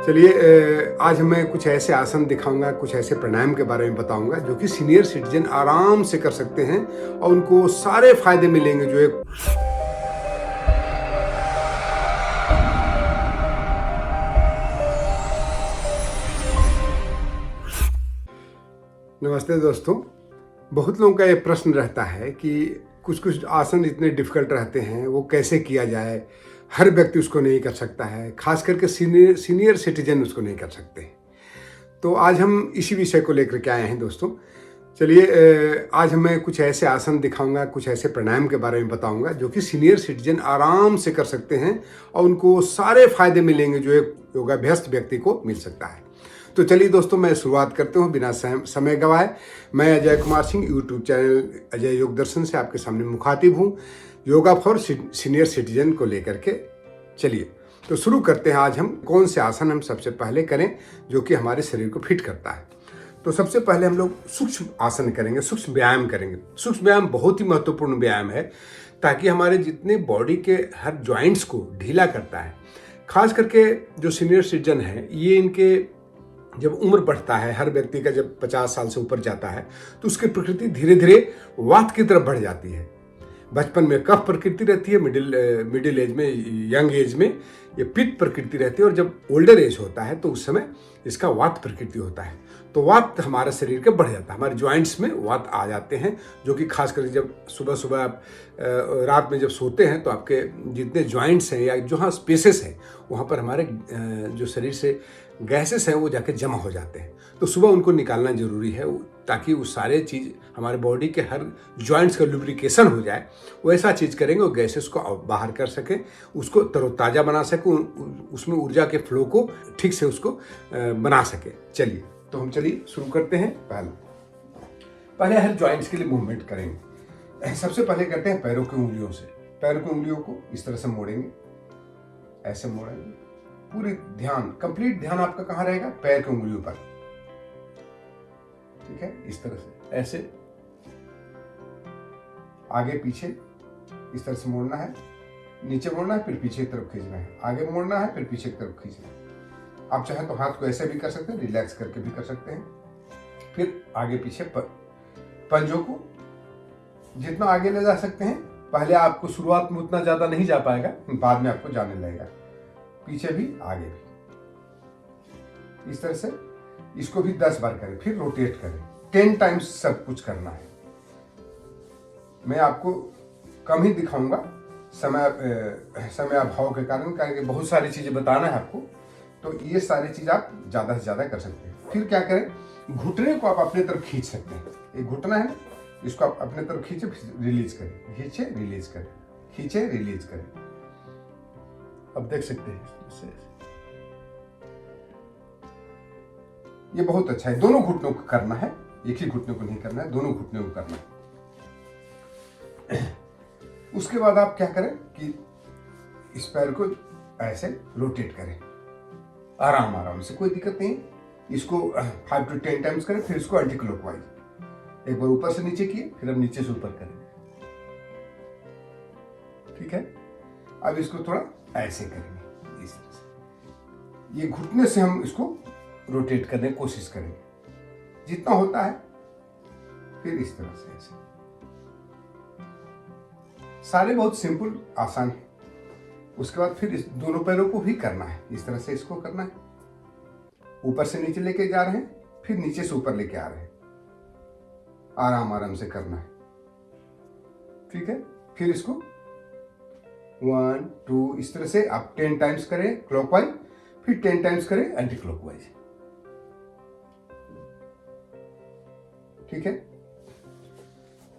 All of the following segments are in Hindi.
चलिए आज मैं कुछ ऐसे आसन दिखाऊंगा, कुछ ऐसे प्राणायाम के बारे में बताऊंगा जो कि सीनियर सिटीजन आराम से कर सकते हैं और उनको सारे फायदे मिलेंगे जो एक नमस्ते दोस्तों। बहुत लोगों का ये प्रश्न रहता है कि कुछ कुछ आसन इतने डिफिकल्ट रहते हैं, वो कैसे किया जाए। हर व्यक्ति उसको नहीं कर सकता है, खास करके सीनियर सिटीजन उसको नहीं कर सकते। तो आज हम इसी विषय को लेकर के आए हैं दोस्तों। चलिए आज मैं कुछ ऐसे आसन दिखाऊंगा, कुछ ऐसे प्राणायाम के बारे में बताऊंगा जो कि सीनियर सिटीजन आराम से कर सकते हैं और उनको सारे फायदे मिलेंगे जो एक योगाभ्यस्त व्यक्ति को मिल सकता है। तो चलिए दोस्तों, मैं शुरुआत करता हूँ बिना समय गवाए। मैं अजय कुमार सिंह, यूट्यूब चैनल अजय योग दर्शन से आपके सामने मुखातिब हूँ, योगा फॉर सीनियर सिटीजन को लेकर के। चलिए तो शुरू करते हैं। आज हम कौन से आसन हम सबसे पहले करें जो कि हमारे शरीर को फिट करता है। तो सबसे पहले हम लोग सूक्ष्म आसन करेंगे, सूक्ष्म व्यायाम करेंगे। सूक्ष्म व्यायाम बहुत ही महत्वपूर्ण व्यायाम है ताकि हमारे जितने बॉडी के हर जॉइंट्स को ढीला करता है। खास करके जो सीनियर सिटीजन है, ये इनके जब उम्र बढ़ता है, हर व्यक्ति का जब 50 साल से ऊपर जाता है तो उसकी प्रकृति धीरे धीरे वात की तरफ बढ़ जाती है। बचपन में कफ प्रकृति रहती है, मिडिल एज में, यंग एज में ये पित्त प्रकृति रहती है, और जब ओल्डर एज होता है तो उस समय इसका वात प्रकृति होता है। तो वात हमारे शरीर के बढ़ जाता है, हमारे जॉइंट्स में वात आ जाते हैं, जो कि खास करके जब सुबह सुबह आप रात में जब सोते हैं तो आपके जितने जॉइंट्स हैं या जहाँ स्पेसेस हैं वहाँ पर हमारे जो शरीर से गैसेस हैं वो जाके जमा हो जाते हैं। तो सुबह उनको निकालना जरूरी है ताकि वो सारे चीज़ हमारे बॉडी के हर जॉइंट्स का लुब्रिकेशन हो जाए। वो ऐसा चीज़ करेंगे वो गैसेस को बाहर कर सकें, उसको तरोताज़ा बना सके, उसमें ऊर्जा के फ्लो को ठीक से उसको बना सके। चलिए तो हम शुरू करते हैं। पहले हर जॉइंट्स के लिए मूवमेंट करेंगे। सबसे पहले करते हैं पैरों की उंगलियों से। पैरों की उंगलियों को इस तरह से मोड़ेंगे, ऐसे मोड़ेंगे। पूरी कंप्लीट ध्यान आपका कहाँ रहेगा? पैर की उंगलियों पर। ठीक है, इस तरह से ऐसे आगे पीछे इस तरह से मोड़ना है, नीचे मोड़ना है, फिर पीछे की तरफ खींचना है, आगे मोड़ना है, फिर पीछे की तरफ खींचना है। आप चाहे तो हाथ को ऐसे भी कर सकते हैं, रिलैक्स करके भी कर सकते हैं। फिर आगे पीछे पंजों को जितना आगे ले जा सकते हैं। पहले आपको शुरुआत में उतना ज्यादा नहीं जा पाएगा, बाद में आपको जाने लगेगा। पीछे भी आगे भी इस तरह से इसको भी 10 बार करें, फिर रोटेट करें। 10 टाइम्स सब कुछ करना है। मैं आपको कम ही दिखाऊंगा समय अभाव के कारण बहुत सारी चीजें बताना है आपको, तो ये सारी चीज आप ज्यादा से ज्यादा कर सकते हैं। फिर क्या करें, घुटने को आप अपने तरफ खींच सकते हैं। एक घुटना है, इसको आप अपने तरफ खींचे, रिलीज करें, खींचे रिलीज करें, खींचे रिलीज करें। अब देख सकते हैं ये बहुत अच्छा है। दोनों घुटनों को करना है, एक ही घुटने को नहीं करना है, दोनों घुटनों को करना है। उसके बाद आप क्या करें कि इस पैर को ऐसे रोटेट करें, आराम आराम से, कोई दिक्कत नहीं। इसको 5 to 10 टाइम्स करें। फिर इसको एंटी क्लॉकवाइज, एक बार ऊपर से नीचे किए, फिर अब नीचे से ऊपर करें। ठीक है, अब इसको थोड़ा ऐसे करेंगे, इस तरह से। ये घुटने से हम इसको रोटेट करने की कोशिश करेंगे जितना होता है। फिर इस तरह से ऐसे। सारे बहुत सिंपल आसान है। उसके बाद फिर इस दोनों पैरों को भी करना है, इस तरह से इसको करना है। ऊपर से नीचे लेके जा रहे हैं, फिर नीचे से ऊपर लेके आ रहे हैं, आराम आराम से करना है। ठीक है, फिर इसको 1 2 इस तरह से आप 10 टाइम्स करें क्लॉकवाइज, फिर 10 टाइम्स करें एंटी क्लॉकवाइज। ठीक है,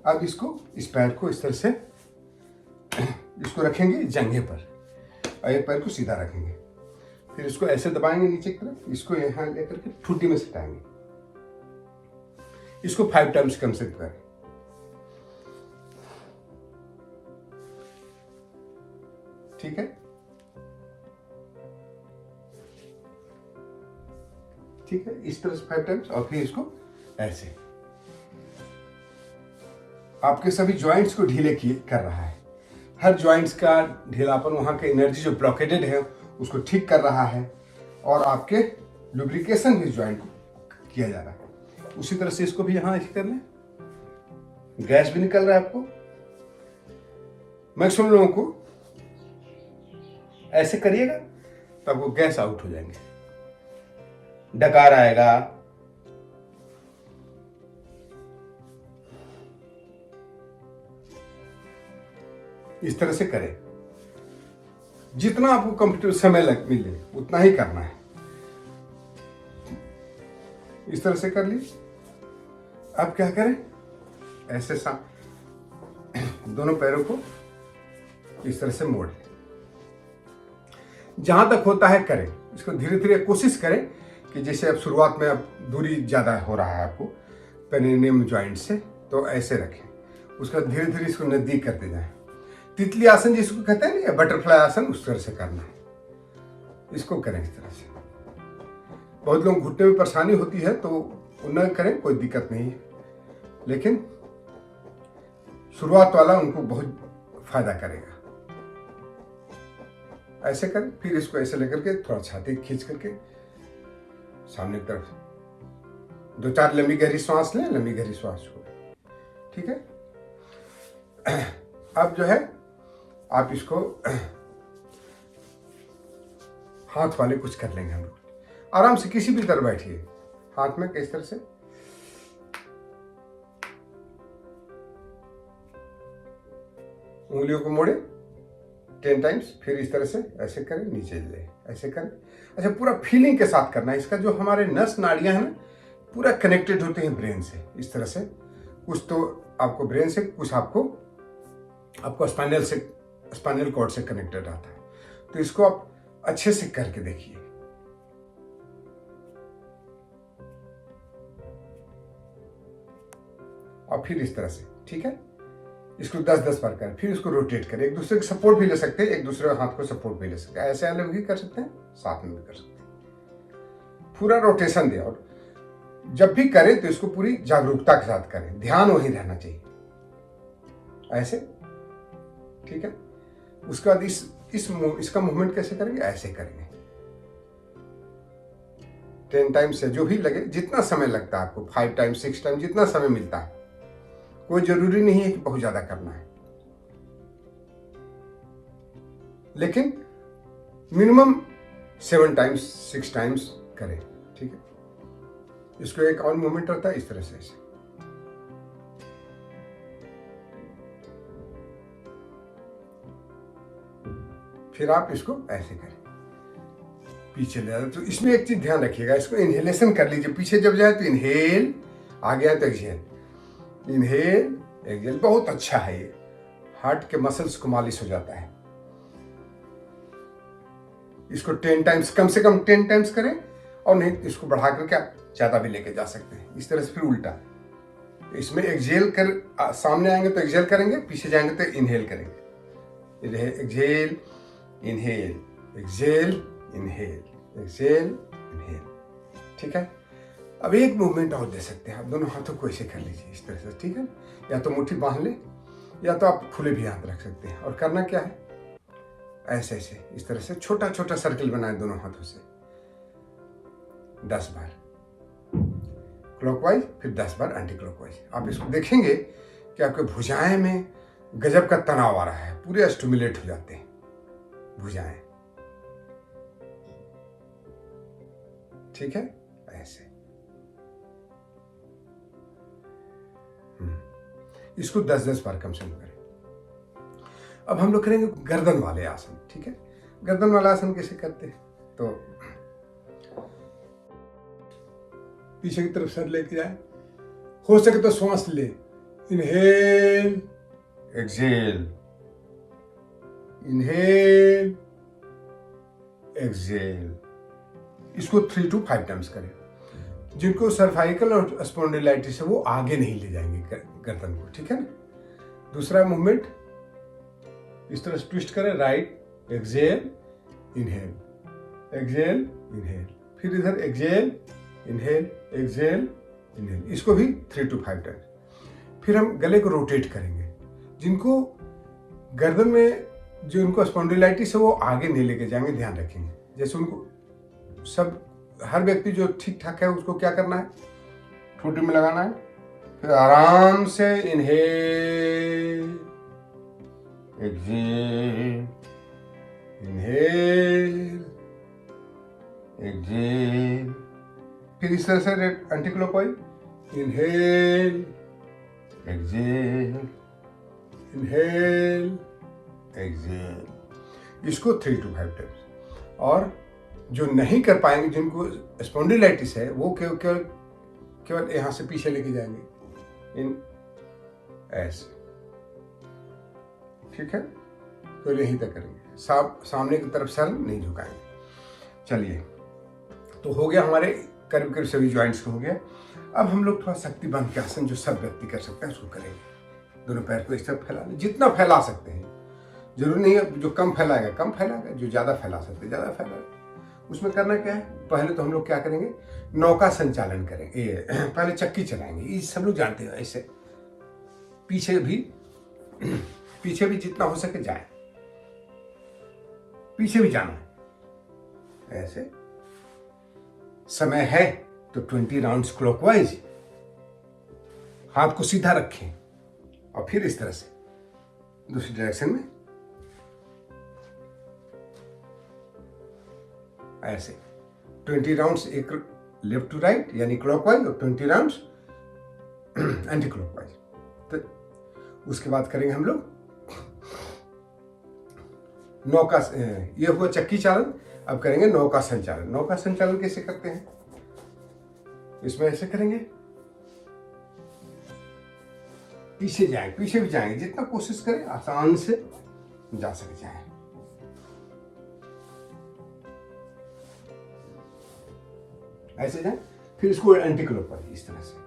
अब इस पैर को इस तरह से इसको रखेंगे जंघे पर और एक पैर को सीधा रखेंगे। फिर इसको ऐसे दबाएंगे नीचे की तरफ, इसको यहां लेकर के ठुड्डी में सटाएंगे। इसको 5 टाइम्स कम से करें। ठीक है, ठीक है, इस तरह से 5 टाइम्स। और फिर इसको ऐसे आपके सभी जॉइंट्स को ढीले कर रहा है। हर जॉइंट्स का ढीलापन, वहां के एनर्जी जो ब्लॉकेडेड है उसको ठीक कर रहा है। और आपके लुब्रिकेशन भी ज्वाइंट को किया जा रहा है। उसी तरह से इसको भी यहाँ ऐसे कर लें। गैस भी निकल रहा है आपको। मैक्सिमम लोगों को ऐसे करिएगा तब वो गैस आउट हो जाएंगे, डकार आएगा। इस तरह से करें। जितना आपको कंफर्टेबल समय लग मिले उतना ही करना है। इस तरह से कर ली। अब क्या करें, ऐसे दोनों पैरों को इस तरह से मोड़ लें। जहां तक होता है करें। इसको धीरे धीरे कोशिश करें कि जैसे अब शुरुआत में अब दूरी ज़्यादा हो रहा है आपको पेरिनियम जॉइंट से, तो ऐसे रखें। उसका धीरे धीरे इसको नज़दीक करते जाएं। तितली आसन जिसको कहते हैं ना, बटरफ्लाई आसन, उस तरह से करना है। इसको करें इस तरह से। बहुत लोग घुटने में परेशानी होती है तो न करें, कोई दिक्कत नहीं है, लेकिन शुरुआत वाला उनको बहुत फायदा करेगा। ऐसे करें। फिर इसको ऐसे लेकर के थोड़ा छाती खींच करके सामने की तरफ 2-4 लंबी गहरी सांस लें, लंबी गहरी सांस छोड़ें। ठीक है। अब जो है आप इसको हाथ वाले कुछ कर लेंगे हम लोग। आराम से किसी भी तरह बैठिए, हाथ में किस तरह से उंगलियों को मोड़े 10 टाइम्स, फिर इस तरह से ऐसे करें, नीचे ले ऐसे करें। अच्छा, पूरा फीलिंग के साथ करना है। इसका जो हमारे नस नाड़ियां हैं ना, पूरा कनेक्टेड होते हैं ब्रेन से। इस तरह से कुछ तो आपको ब्रेन से, कुछ आपको स्पाइनल कॉर्ड से कनेक्टेड आता है। तो इसको आप अच्छे से करके देखिए। और फिर इस तरह से, ठीक है। इसको 10-10 बार करें। फिर इसको रोटेट करें। एक दूसरे का सपोर्ट भी ले सकते हैं, एक दूसरे हाथ को सपोर्ट भी ले सकते हैं। ऐसे अलग भी कर सकते हैं, साथ में भी कर सकते हैं। पूरा रोटेशन दे। और जब भी करें तो इसको पूरी जागरूकता के साथ करें। ध्यान वहीं रहना चाहिए, ऐसे। ठीक है। उसके बाद इसका मूवमेंट कैसे करेंगे, ऐसे करेंगे 10 टाइम्स से, जो भी लगे, जितना समय लगता है आपको, 5 टाइम्स 6 टाइम्स, जितना समय मिलता है। कोई जरूरी नहीं है कि बहुत ज्यादा करना है, लेकिन मिनिमम 7 टाइम्स 6 टाइम्स करें। ठीक है। इसको एक और मूवमेंट रहता है, इस तरह से ऐसे। फिर आप इसको ऐसे करें, पीछे ले जाए। तो इसमें एक चीज ध्यान रखिएगा, इसको इनहेलेशन कर लीजिए। पीछे जब जाए तो इनहेल, आगे आए तो एक्सहेल, इनहेल एक्सहेल। बहुत अच्छा है ये, हार्ट के मसल्स को मालिश हो जाता है। इसको 10 टाइम्स, कम से कम 10 टाइम्स करें, और नहीं इसको बढ़ा करके आप ज्यादा भी लेके जा सकते हैं। इस तरह से फिर उल्टा। इसमें एक्सहेल कर, सामने आएंगे तो एक्सहेल करेंगे, पीछे जाएंगे तो इनहेल करेंगे। ये exhale inhale, exhale inhale, exhale inhale. ठीक है। अब एक मूवमेंट और दे सकते हैं आप। दोनों हाथों को ऐसे कर लीजिए, इस तरह से। ठीक है। या तो मुट्ठी बांध ले, या तो आप खुले भी हाथ रख सकते हैं। और करना क्या है, ऐसे ऐसे इस तरह से छोटा छोटा सर्किल बनाए दोनों हाथों से 10 बार क्लॉकवाइज, फिर 10 बार एंटी क्लॉकवाइज। आप इसको देखेंगे कि आपके भुजाएं में गजब का तनाव आ रहा है, पूरे स्टिमुलेट हो जाते हैं भुजाएं। ठीक है। ऐसे इसको 10-10 बार कम से कम करें। अब हम लोग करेंगे गर्दन वाले आसन। ठीक है। गर्दन वाला आसन कैसे करते हैं, तो पीछे की तरफ सर लेके जाए, हो सके तो श्वास ले, इनहेल एक्सहेल, इनहेल एक्सहेल। इसको 3 to 5 टाइम्स करें। जिनको सर्वाइकल और स्पॉन्डिलाइटिस है वो आगे नहीं ले जाएंगे गर्दन को। ठीक है ना। दूसरा मूवमेंट इस तरह से ट्विस्ट करें, right exhale inhale, exhale inhale, फिर इधर एक्सहेल इनहेल, एक्सहेल इनहेल। इसको भी 3 to 5 टाइम्स। फिर हम गले को रोटेट करेंगे। जिनको गर्दन में जो इनको स्पॉन्डिलाइटिस है वो आगे नहीं लेके जाएंगे, ध्यान रखेंगे। जैसे उनको सब हर व्यक्ति जो ठीक ठाक है उसको क्या करना है, ठोड़ी में लगाना है, फिर आराम से इनहेल एक्सहेल, इनहेल एक्सहेल, फिर इस तरह से anti clockwise, inhale exhale, inhale exhale, इसको 3 to 5 टाइम्स। और जो नहीं कर पाएंगे, जिनको स्पॉन्डिलाइटिस है, वो केवल यहाँ से पीछे लेके जाएंगे, इन ऐसे, ठीक है, तो यहीं तक करेंगे, सामने की तरफ सर नहीं झुकाएंगे। चलिए, तो हो गया हमारे करीब करीब सभी ज्वाइंट्स को हो गया। अब हम लोग थोड़ा शक्ति बांध के आसन जो सब व्यक्ति कर सकते हैं उसको करेंगे। दोनों पैर को इस तरफ फैला लें, जितना फैला सकते हैं, जरूरी नहीं है जो कम फैलाएगा कम फैलाएगा, जो ज़्यादा फैला सकते हैं ज़्यादा फैलाएगा। उसमें करना क्या है, पहले तो हम लोग क्या करेंगे, नौका संचालन करेंगे, पहले चक्की चलाएंगे, ये सब लोग जानते हैं। ऐसे पीछे भी जितना हो सके जाए, पीछे भी जाना है। ऐसे समय है तो 20 राउंड्स क्लॉकवाइज, हाथ को सीधा रखें और फिर इस तरह से दूसरी डायरेक्शन में ऐसे 20 राउंड्स, एक लेफ्ट टू राइट यानी क्लॉकवाइज, और 20 राउंड्स एंटी क्लॉकवाइज। तो उसके बाद करेंगे हम लोग नौका, ये हुआ चक्की चालन। अब करेंगे नौका संचालन। नौका संचालन कैसे करते हैं, इसमें ऐसे करेंगे, पीछे जाएंगे, पीछे भी जाएंगे, जितना कोशिश करें आसान से जा सके जाए। ऐसे जाए, फिर इसको एंटी क्लॉकवाइज इस तरह से,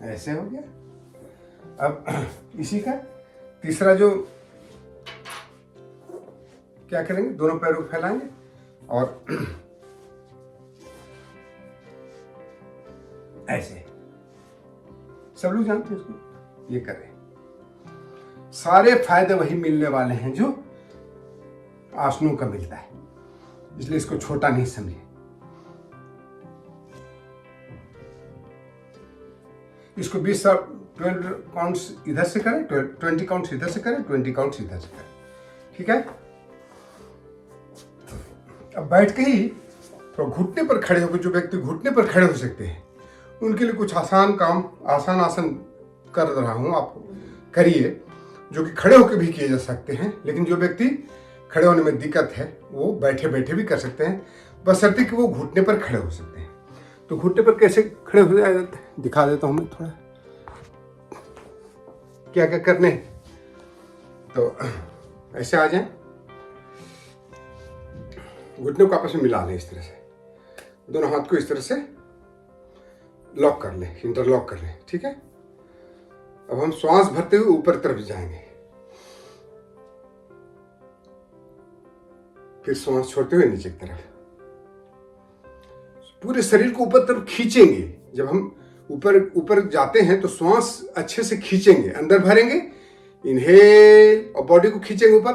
ऐसे हो गया। अब इसी का तीसरा जो क्या करेंगे, दोनों पैरों को फैलाएंगे और ऐसे, सब लोग जानते हैं इसको, ये करें। सारे फायदे वही मिलने वाले हैं जो आसनों का मिलता है, इसलिए इसको छोटा नहीं समझे। इसको 12 काउंट्स इधर से करें, 20 काउंट्स इधर से करें, 20 काउंट्स इधर से करें, ठीक है। अब बैठ के ही तो घुटने पर खड़े होकर, जो व्यक्ति घुटने पर खड़े हो सकते हैं, उनके लिए कुछ आसान काम, आसान आसन कर रहा हूं, आप करिए, जो कि खड़े होकर भी किए जा सकते हैं। लेकिन जो व्यक्ति खड़े होने में दिक्कत है वो बैठे बैठे भी कर सकते हैं, बशर्ते कि वो घुटने पर खड़े हो सकते हैं। तो घुटने पर कैसे खड़े हो जाए दिखा देता हूं मैं थोड़ा, क्या क्या करने। तो ऐसे आ जाए, घुटने को आपस में मिला लें, इस तरह से दोनों हाथ को इस तरह से लॉक कर लें, इंटरलॉक कर लें, ठीक है। अब हम श्वास भरते हुए ऊपर तरफ जाएंगे, फिर श्वास छोड़ते हुए नीचे की तरफ, पूरे शरीर को ऊपर तरफ खींचेंगे। जब हम ऊपर जाते हैं तो श्वास अच्छे से खींचेंगे, अंदर भरेंगे, इनहेल, और बॉडी को खींचेंगे ऊपर,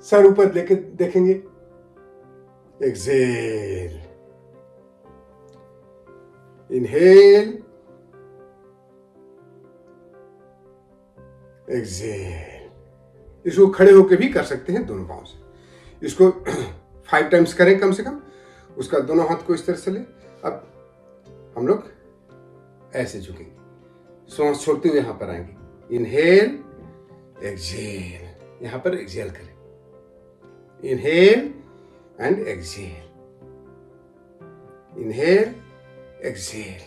सर ऊपर लेके देखेंगे, एक्सहेल, इनहेल, एक्सहेल। इसको खड़े होकर भी कर सकते हैं दोनों पांव से। इसको 5 टाइम्स करें कम से कम। उसका दोनों हाथ को इस तरह से ले। अब हम लोग ऐसे झुकेंगे, श्वास छोड़ते हुए यहां पर आएंगे, इनहेल, एक्सहेल, यहां पर एक्सहेल करें, inhale and exhale, inhale, exhale,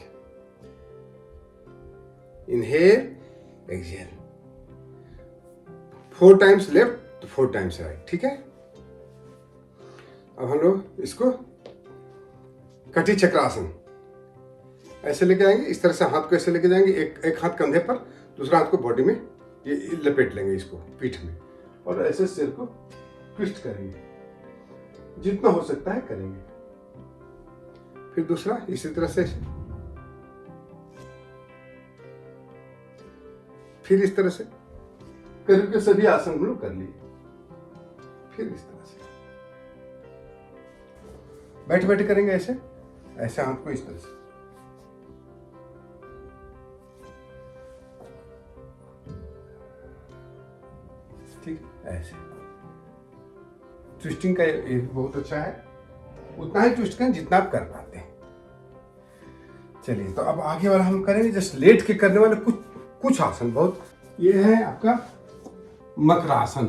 inhale, exhale. 4 times left तो 4 टाइम्स राइट, ठीक है। अब हम लोग इसको कटी चक्रासन ऐसे लेके आएंगे, इस तरह से हाथ को ऐसे लेके जाएंगे, एक हाथ कंधे पर, दूसरा हाथ को बॉडी में ये लपेट लेंगे, इसको पीठ में, और ऐसे सिर को ट्विस्ट करेंगे, जितना हो सकता है करेंगे। फिर दूसरा इसी तरह से फिर इस तरह से करके सभी आसन हम लोग कर लिए। फिर इस तरह से बैठे बैठे करेंगे, ऐसे ऐसे हाथ को इस तरह से। ठीक है, ऐसे ट्विस्टिंग का ये बहुत अच्छा है, उतना ही ट्विस्ट करें जितना आप कर पाते हैं। चलिए, तो अब आगे वाला हम करेंगे जस्ट लेट के करने वाले कुछ आसन। बहुत ये है आपका मकरासन।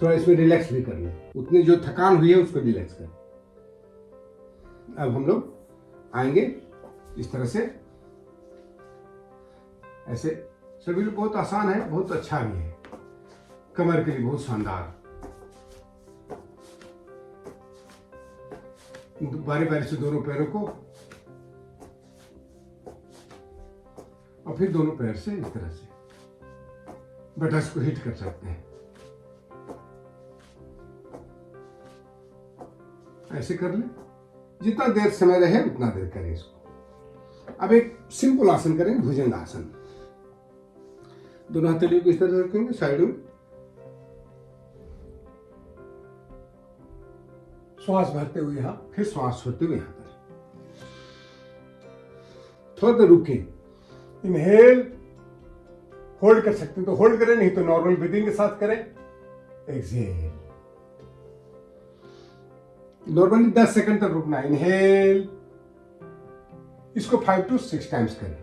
थोड़ा इसमें रिलैक्स भी कर लें, उतनी जो थकान हुई है उसको रिलैक्स कर। अब हम लोग आएंगे इस तरह से, ऐसे सभी लोग। बहुत आसान है, बहुत अच्छा भी है, कमर के लिए बहुत शानदार। बारी बारी से दोनों पैरों को और फिर दोनों पैर से इस तरह से बटस को हिट कर सकते हैं। ऐसे कर ले, जितना देर समय रहे उतना देर करें इसको। अब एक सिंपल आसन करेंगे, भुजंग आसन। दोनों हथेलियों को इस तरह रखेंगे साइड में, श्वास भरते हुए यहां, फिर श्वास छोड़ते हुए यहां पर। थोड़ा देर रुके, इनहेल होल्ड कर सकते हैं तो होल्ड करें, नहीं तो नॉर्मल ब्रीदिंग के साथ करें। एक्सहेल, नॉर्मली 10 सेकंड तक रुकना। इनहेल, इसको 5 to 6 टाइम्स करें।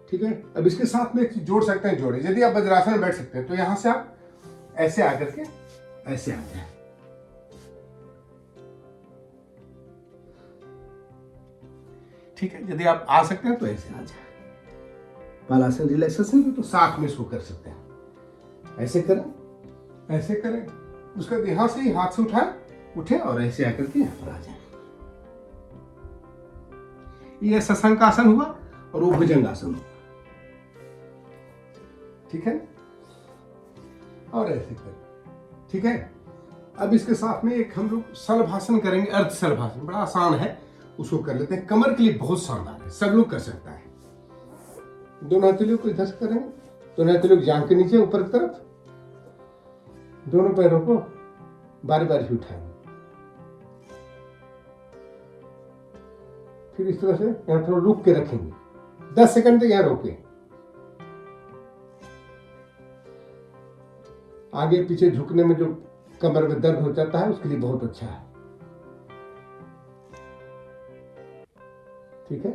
ठीक है, अब इसके साथ में एक चीज जोड़ सकते हैं, जोड़े। यदि आप वज्रासन में बैठ सकते हैं तो यहां से आप ऐसे आकर के ऐसे आ जाए। ठीक है, यदि आप आ सकते हैं तो ऐसे आ जाए। बालासन रिलैक्सेशन तो साथ में इसको कर सकते हैं। ऐसे करें, ऐसे करें, उसके बाद यहां से ही हाथ से उठे और ऐसे आकर के यहां पर आ जाए। ये शशांक आसन हुआ और वो भुजंग आसन हुआ। ठीक है, और ऐसे करें। ठीक है, अब इसके साथ में एक हम लोग शलभासन करेंगे, अर्ध शलभासन। बड़ा आसान है, उसको कर लेते हैं। कमर के लिए बहुत शानदार है, सब लोग कर सकता है। दोनों हथेलियों को इधर से करेंगे, दोनों हथेलियों को जांघ के नीचे ऊपर की तरफ, दोनों पैरों को बारी बारी से उठाएंगे। फिर इस तरह से यहां थोड़ा रुक के रखेंगे, 10 सेकंड तक यहां रोके। आगे पीछे झुकने में जो कमर में दर्द हो जाता है उसके लिए बहुत अच्छा है। ठीक है,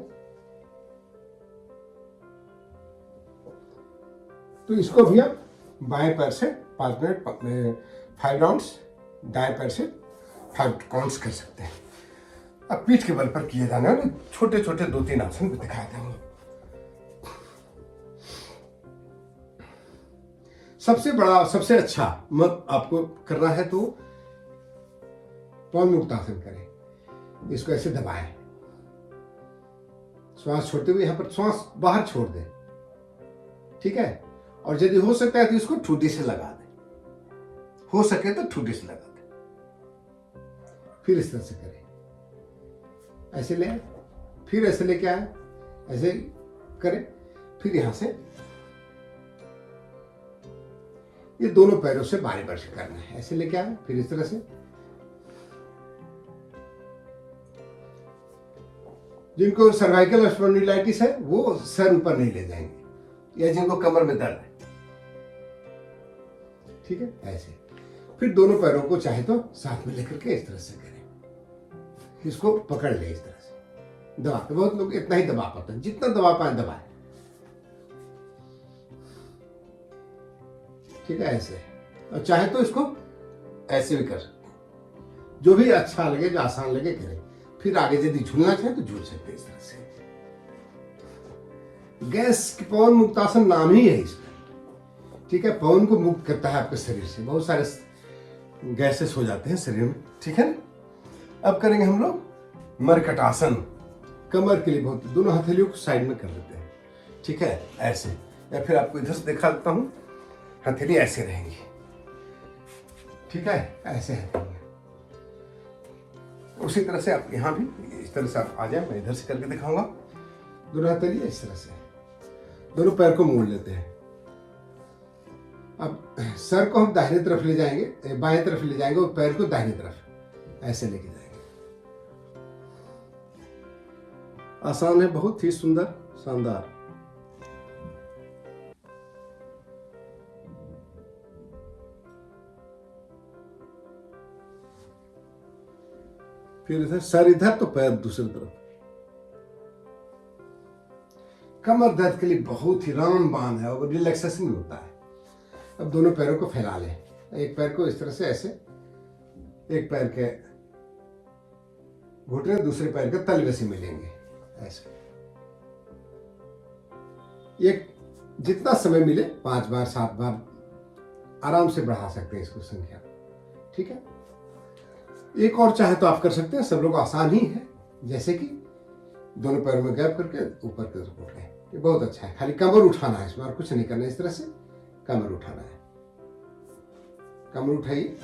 तो इसको भी आप बाएं पैर से 5 मिनट 5 राउंड्स, दाएं पैर से 5 काउंट्स कर सकते हैं। अब पीठ के बल पर किए जाने वाले छोटे छोटे 2-3 आसन भी दिखाए थे हम लोग। सबसे बड़ा, सबसे अच्छा आपको करना है तो पवन मुक्त आसन करें। इसको ऐसे दबाएं, श्वास छोड़ते हुए यहां पर श्वास बाहर छोड़ दें। ठीक है, और यदि हो सकता है तो इसको ठूठी से लगा दें, हो सके तो ठूठी से लगा दें। फिर इस तरह से करें, ऐसे ले, फिर ऐसे लेके आए, ऐसे करें। फिर यहां से ये दोनों पैरों से बारी बारी से करना है। ऐसे लेके आए, फिर इस तरह से। जिनको सर्वाइकल स्पॉन्डिलाइटिस है वो सर ऊपर नहीं ले जाएंगे, या जिनको कमर में दर्द है। ठीक है, ऐसे। फिर दोनों पैरों को चाहे तो साथ में लेकर के इस तरह से करें। इसको पकड़ ले इस तरह से, दबा के। बहुत लोग इतना ही दबा पाते हैं, जितना दबा पाए दबाए। ठीक है, ऐसे। और चाहे तो इसको ऐसे भी कर सकते हैं, जो भी अच्छा लगे, जो आसान लगे करें। फिर आगे यदि झूलना चाहे तो झूल सकते हैं इस तरह से। गैस पवन मुक्तासन नाम ही है इसका। ठीक है, पवन को मुक्त करता है आपके शरीर से, बहुत सारे गैसेस हो जाते हैं शरीर में। ठीक है, अब करेंगे हम लोग मरकट आसन। कमर के लिए बहुत, दोनों हथेलियों को साइड में कर लेते हैं। ठीक है, ऐसे। या फिर आपको इधर से दिखा देता हूं, हथेली ऐसे रहेंगी। ठीक है, ऐसे है। उसी तरह से आप यहां भी इस तरह से आप आ जाए, मैं इधर से करके दिखाऊंगा। दोनों हाथ तलिए इस तरह से, दोनों पैर को मोड़ लेते हैं। अब सर को हम दाहिने तरफ ले जाएंगे, बाएं तरफ ले जाएंगे और पैर को दाहिने तरफ ऐसे लेके जाएंगे। आसान है, बहुत ही सुंदर, शानदार। फिर इधर, सर इधर तो पैर दूसरी तरफ। कमर दर्द के लिए बहुत ही रामबाण है और रिलैक्सेशन भी होता है। अब दोनों पैरों को फैला लें, एक पैर को इस तरह से ऐसे, एक पैर के घुटने दूसरे पैर के तलवे से मिलेंगे ऐसे। एक जितना समय मिले 5 बार 7 बार आराम से बढ़ा सकते हैं इसको संख्या, ठीक है। एक और चाहे तो आप कर सकते हैं, सब लोग आसान ही है, जैसे कि दोनों पैरों में गैप करके ऊपर की तरफ उठ गए। ये बहुत अच्छा है, खाली कमर उठाना है इसमें और कुछ नहीं करना है। इस तरह से कमर उठाना है, कमर उठाइए।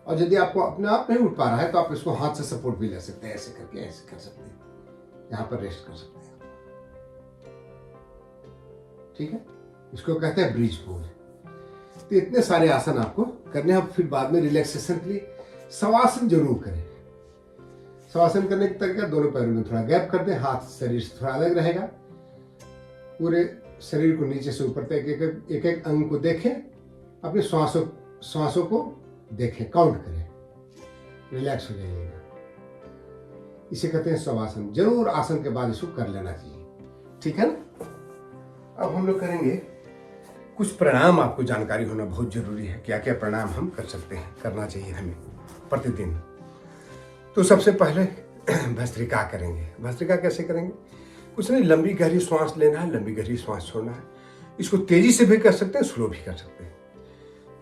और यदि आपको अपने आप नहीं उठ पा रहा है तो आप इसको हाथ से सपोर्ट भी ले सकते हैं, ऐसे करके ऐसे कर सकते हैं, यहां पर रेस्ट कर सकते हैं, ठीक है। इसको कहते हैं ब्रिज पोज। तो इतने सारे आसन आपको करने हैं। फिर बाद में रिलैक्सेशन के लिए शवासन जरूर करें। शवासन करने का तरीका, दोनों पैरों में थोड़ा गैप कर दें, हाथ शरीर से थोड़ा अलग रहेगा, पूरे शरीर को नीचे से ऊपर तक एक एक अंग को देखें, अपने श्वासों को देखें, काउंट करें, रिलैक्स हो जाइएगा। इसे कहते हैं शवासन। जरूर आसन के बाद इसको कर लेना चाहिए, ठीक है ना। अब हम लोग करेंगे कुछ प्राणायाम। आपको जानकारी होना बहुत जरूरी है, क्या क्या प्राणायाम हम कर सकते हैं, करना चाहिए हमें प्रतिदिन। तो सबसे पहले भस्त्रिका करेंगे। भस्त्रिका कैसे करेंगे? कुछ नहीं, लंबी गहरी सांस लेना है, लंबी गहरी सांस छोड़ना है। इसको तेजी से भी कर सकते हैं, स्लो भी कर सकते हैं।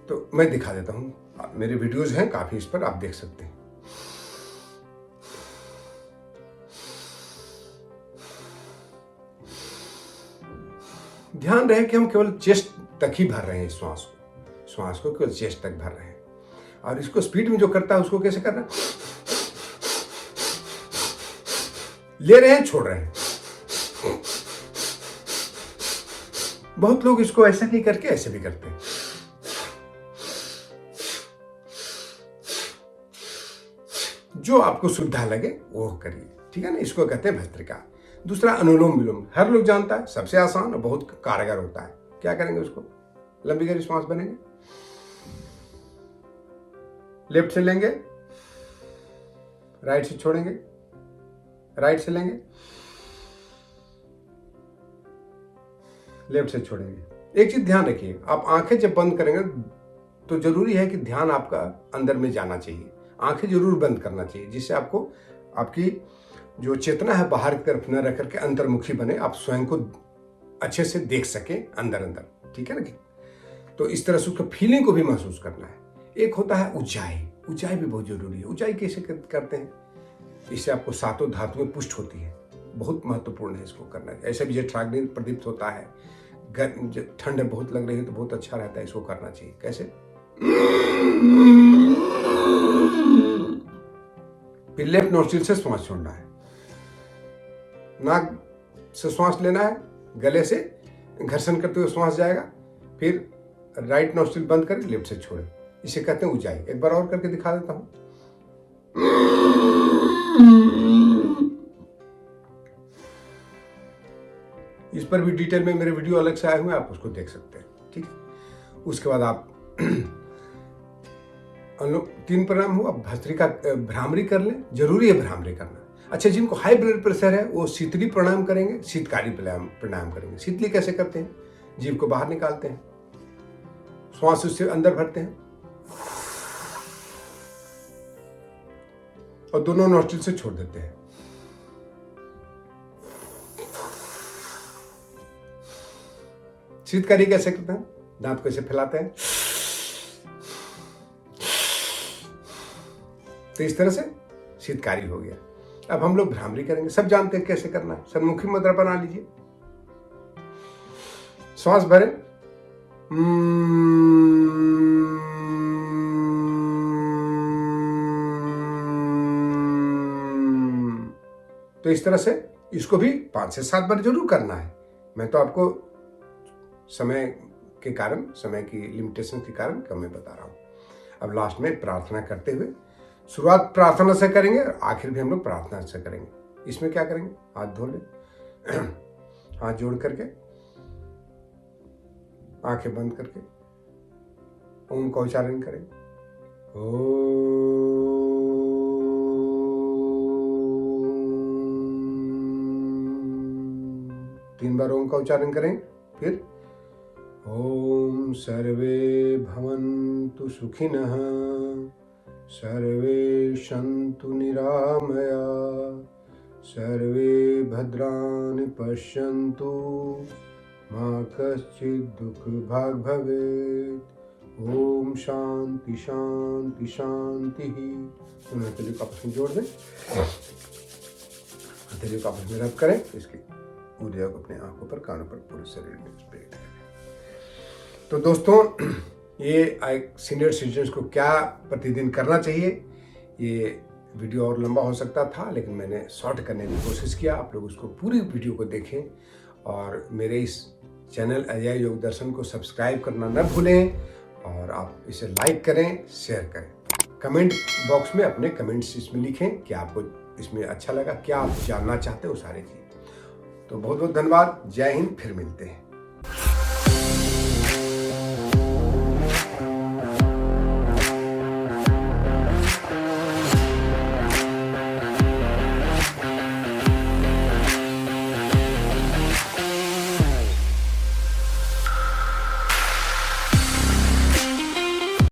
तो मैं दिखा देता हूँ, मेरे वीडियोज हैं काफी, इस पर आप देख सकते हैं। ध्यान रहे कि हम केवल चेस्ट तक ही भर रहे हैं, श्वास को केवल चेस्ट तक भर रहे हैं। और इसको स्पीड में जो करता है उसको कैसे करना है? ले रहे हैं, छोड़ रहे हैं। बहुत लोग इसको ऐसा नहीं करके ऐसे भी करते हैं। जो आपको सुविधा लगे वो करिए, ठीक है ना। इसको कहते हैं भस्त्रिका। दूसरा अनुलोम विलोम, हर लोग जानता है, सबसे आसान और बहुत कारगर होता है। क्या करेंगे? उसको लंबी गहरी सांस बनेंगे, लेफ्ट से लेंगे, राइट से छोड़ेंगे, राइट से लेंगे, लेफ्ट से छोड़ेंगे। एक चीज ध्यान रखिए, आप आंखें जब बंद करेंगे तो जरूरी है कि ध्यान आपका अंदर में जाना चाहिए। आंखें जरूर बंद करना चाहिए, जिससे आपको आपकी जो चेतना है बाहर की तरफ न रख करके अंतर्मुखी बने, आप स्वयं को अच्छे से देख सके अंदर अंदर, ठीक है ना। तो इस तरह से उसको फीलिंग को भी महसूस करना है। एक होता है ऊंचाई, ऊंचाई भी बहुत जरूरी है। ऊंचाई कैसे करते हैं? इससे आपको सातों धातुएं पुष्ट होती है, बहुत महत्वपूर्ण है इसको करना। ऐसे भी जठराग्नि प्रदीप्त होता है, ठंड बहुत लग रही है तो बहुत अच्छा रहता है, इसको करना चाहिए। कैसे? फिर लेफ्ट नोस्ट्रिल से श्वास छोड़ना है, नाक से श्वास लेना है, गले से घर्षण करते हुए श्वास जाएगा, फिर राइट नोस्ट्रिल बंद करें, लेफ्ट से छोड़े। इसे कहते हैं ऊंचाई। एक बार और करके दिखा देता हूं। इस पर भी डिटेल में मेरे वीडियो अलग से आए हुए हैं, आप उसको देख सकते हैं, ठीक है। उसके बाद आप 3 प्राणायाम हुआ। भस्त्रिका, भ्रामरी कर लें, जरूरी है भ्रामरी करना। अच्छा, जिनको हाई ब्लड प्रेशर है वो शीतली प्राणायाम करेंगे, शीतकारी प्राणायाम करेंगे। शीतली कैसे करते हैं? जीभ को बाहर निकालते हैं, श्वास उससे अंदर भरते हैं और दोनों नोस्ट्रिल से छोड़ देते हैं। शीतकारी कैसे करते हैं? दांत को ऐसे फैलाते हैं, तो इस तरह से शीतकारी हो गया। अब हम लोग भ्रामरी करेंगे। सब जानते हैं कैसे करना है। सन्मुखी मुद्रा बना लीजिए, श्वास भरें, तो इस तरह से इसको भी 5 से 7 बार जरूर करना है। मैं तो आपको समय के कारण, समय की लिमिटेशन के कारण कम में बता रहा हूँ। अब लास्ट में प्रार्थना करते हुए, शुरुआत प्रार्थना से करेंगे और आखिर भी हम लोग प्रार्थना से करेंगे। इसमें क्या करेंगे, हाथ धो लें, हाथ जोड़ करके, आंखें बंद करके ओम का उच्चारण करें। ओम। 3 बार ओम का उच्चारण करें। फिर ओम सर्वे भवन्तु सुखिनः, सर्वे सन्तु निरामया, सर्वे भद्राणि पश्यन्तु, मा कश्चित् दुःखभाग् भवेत्। ओम शांति शांति शांति। हथेलियों को आपस में जोड़ दें, हथेलियों को आपस में रब करें। इसकी ऊर्जा को अपने आंखों पर, कानों पर, पूरे शरीर में स्प्रेड करें। तो दोस्तों, ये सीनियर सिटीजन्स को क्या प्रतिदिन करना चाहिए, ये वीडियो और लंबा हो सकता था, लेकिन मैंने शॉर्ट करने की कोशिश किया। आप लोग उसको पूरी वीडियो को देखें और मेरे इस चैनल अजय योग दर्शन को सब्सक्राइब करना न भूलें, और आप इसे लाइक करें, शेयर करें। कमेंट बॉक्स में अपने कमेंट्स इसमें लिखें कि आपको इसमें अच्छा लगा, क्या आप जानना चाहते हो, सारी चीज़। तो बहुत बहुत धन्यवाद। जय हिंद। फिर मिलते हैं।